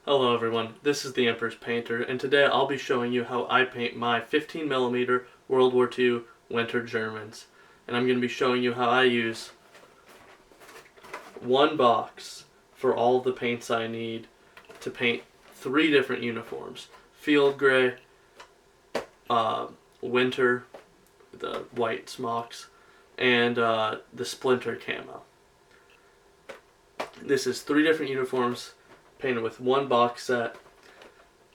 Hello everyone, this is the Emperor's Painter, and today I'll be showing you how I paint my 15mm World War II Winter Germans. And I'm going to be showing you how I use one box for all the paints I need to paint 3 different uniforms. Field Gray, Winter, the white smocks, and the Splinter camo. This is 3 different uniforms painted with one box set.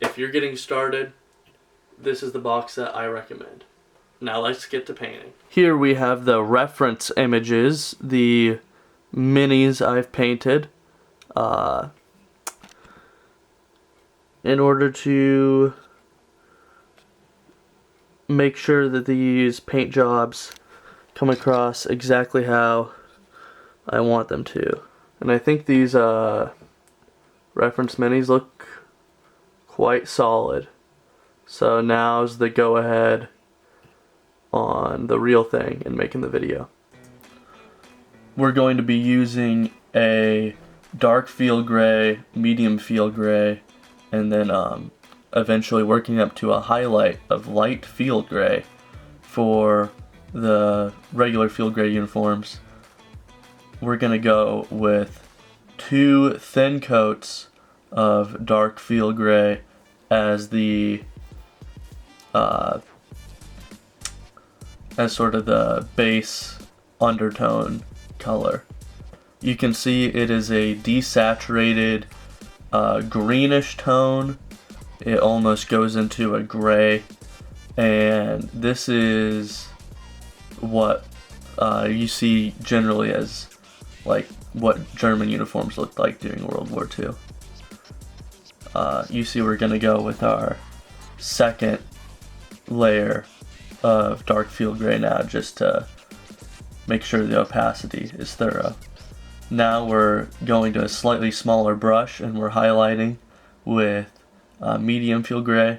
If you're getting started, this is the box set I recommend. Now let's get to painting. Here we have the reference images, the minis I've painted. In order to make sure that these paint jobs come across exactly how I want them to. And I think these reference minis look quite solid. So now's the go ahead on the real thing and making the video. We're going to be using a dark field gray, medium field gray, and then eventually working up to a highlight of light field gray for the regular field gray uniforms. We're gonna go with 2 thin coats of dark field gray as the as sort of the base undertone color. You can see it is a desaturated greenish tone. It almost goes into a gray, and this is what you see generally as like what German uniforms looked like during World War II. You see we're going to go with our second layer of dark field gray now, just to make sure the opacity is thorough. Now we're going to a slightly smaller brush and we're highlighting with medium field gray.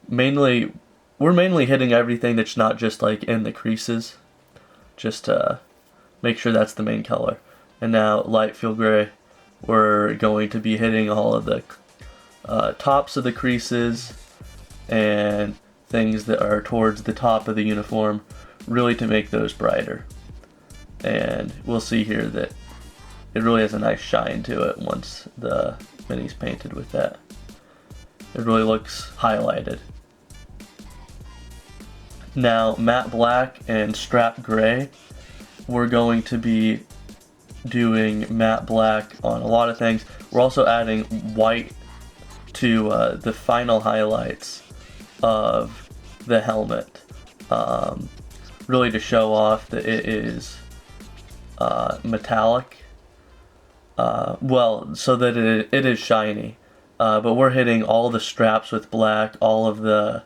We're mainly hitting everything that's not just like in the creases, just to make sure that's the main color. And now light field gray, we're going to be hitting all of the tops of the creases and things that are towards the top of the uniform, really to make those brighter. And we'll see here that it really has a nice shine to it once the mini's painted with that. It really looks highlighted. Now matte black and strap gray, we're going to be doing matte black on a lot of things. We're also adding white to the final highlights of the helmet, really to show off that it is metallic, well, so that it is shiny, but we're hitting all the straps with black, all of the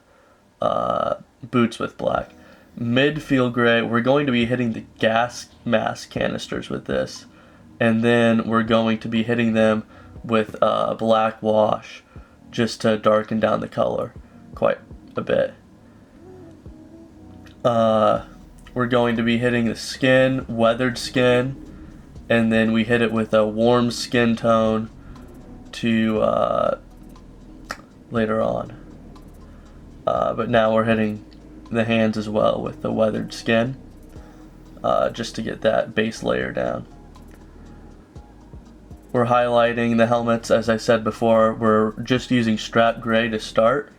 boots with black. Mid field gray, we're going to be hitting the gas mask canisters with this, and then we're going to be hitting them with black wash just to darken down the color quite a bit. We're going to be hitting the skin, weathered skin, and then we hit it with a warm skin tone to later on. But now we're hitting the hands as well with the weathered skin, just to get that base layer down. We're highlighting the helmets, as I said before. We're just using strap gray to start.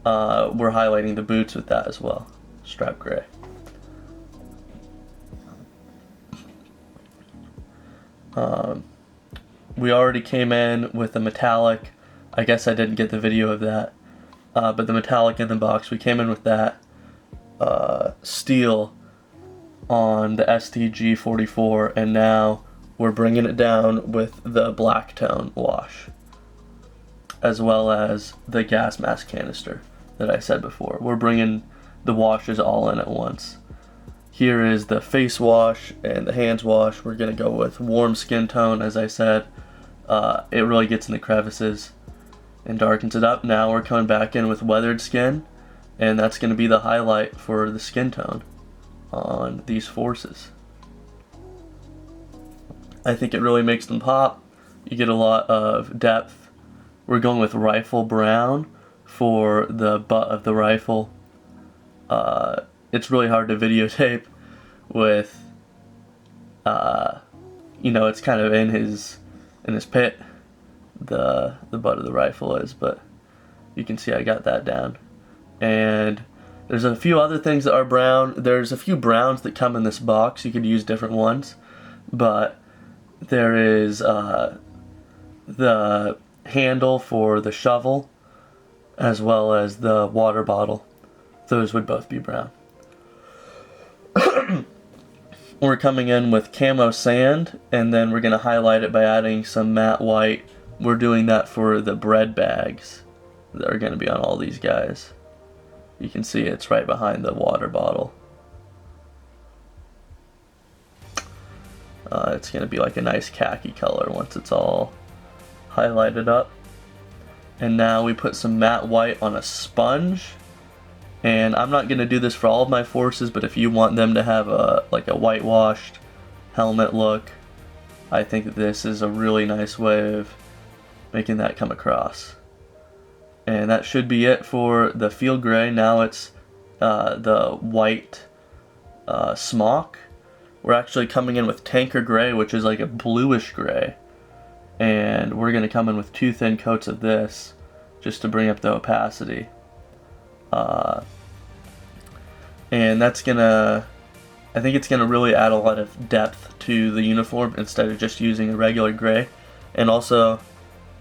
We're highlighting the boots with that as well, strap gray. We already came in with the metallic. I guess I didn't get the video of that, but the metallic in the box, we came in with that steel on the STG-44, and now we're bringing it down with the black tone wash, as well as the gas mask canister that I said before. We're bringing the washes all in at once. Here is the face wash and the hands wash. We're going to go with warm skin tone, as I said. It really gets in the crevices and darkens it up. Now we're coming back in with weathered skin, and that's going to be the highlight for the skin tone on these forces. I think it really makes them pop. You get a lot of depth we're going with rifle brown for the butt of the rifle. It's really hard to videotape with, you know, it's kind of in his pit, the butt of the rifle is, but you can see I got that down. And there's a few other things that are brown. There's a few browns that come in this box. You could use different ones, but there is the handle for the shovel as well as the water bottle. Those would both be brown. We're coming in with camo sand, and then we're going to highlight it by adding some matte white. We're doing that for the bread bags that are going to be on all these guys. You can see it's right behind the water bottle. It's going to be like a nice khaki color once it's all highlighted up. And now we put some matte white on a sponge. And I'm not going to do this for all of my forces, but if you want them to have a like a whitewashed helmet look, I think that this is a really nice way of making that come across. And that should be it for the field gray. Now it's the white smock. We're actually coming in with tanker gray, which is like a bluish gray. And we're going to come in with 2 thin coats of this just to bring up the opacity. And that's gonna, I think it's gonna really add a lot of depth to the uniform instead of just using a regular gray, and also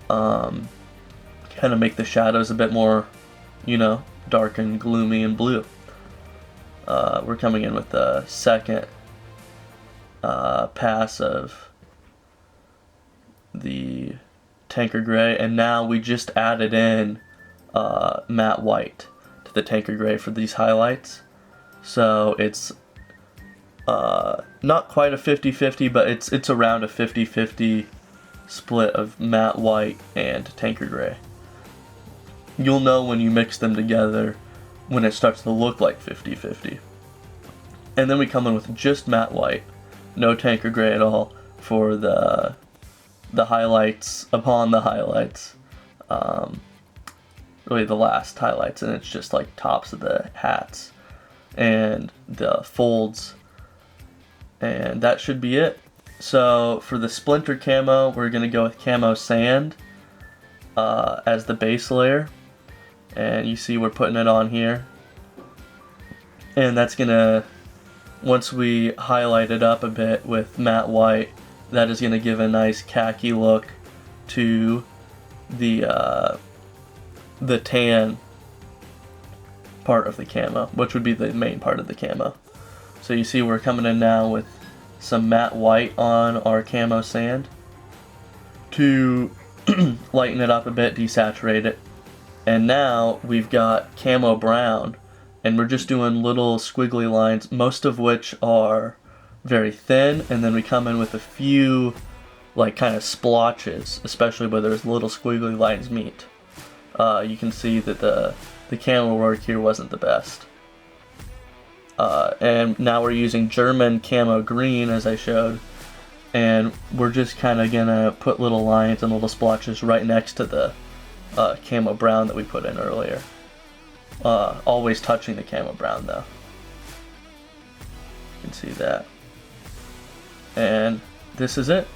kind of make the shadows a bit more, you know, dark and gloomy and blue. We're coming in with the second pass of the tanker gray, and now we just added in matte white to the tanker gray for these highlights. So it's not quite a 50-50, but it's around a 50-50 split of matte white and tanker gray. You'll know when you mix them together when it starts to look like 50-50. And then we come in with just matte white, no tanker gray at all, for the highlights upon the highlights. Really the last highlights, and it's just like tops of the hats and the folds, and that should be it. So for the Splinter camo, we're going to go with camo sand as the base layer, and you see we're putting it on here, and that's going to, once we highlight it up a bit with matte white, that is going to give a nice khaki look to the tan part of the camo, which would be the main part of the camo. So you see we're coming in now with some matte white on our camo sand to lighten it up a bit, desaturate it. And now we've got camo brown, and we're just doing little squiggly lines, most of which are very thin, and then we come in with a few like kind of splotches, especially where there's little squiggly lines meet. You can see that the camo work here wasn't the best. And now we're using German camo green, as I showed, and we're just kind of gonna put little lines and little splotches right next to the camo brown that we put in earlier. Always touching the camo brown though. You can see that. And this is it.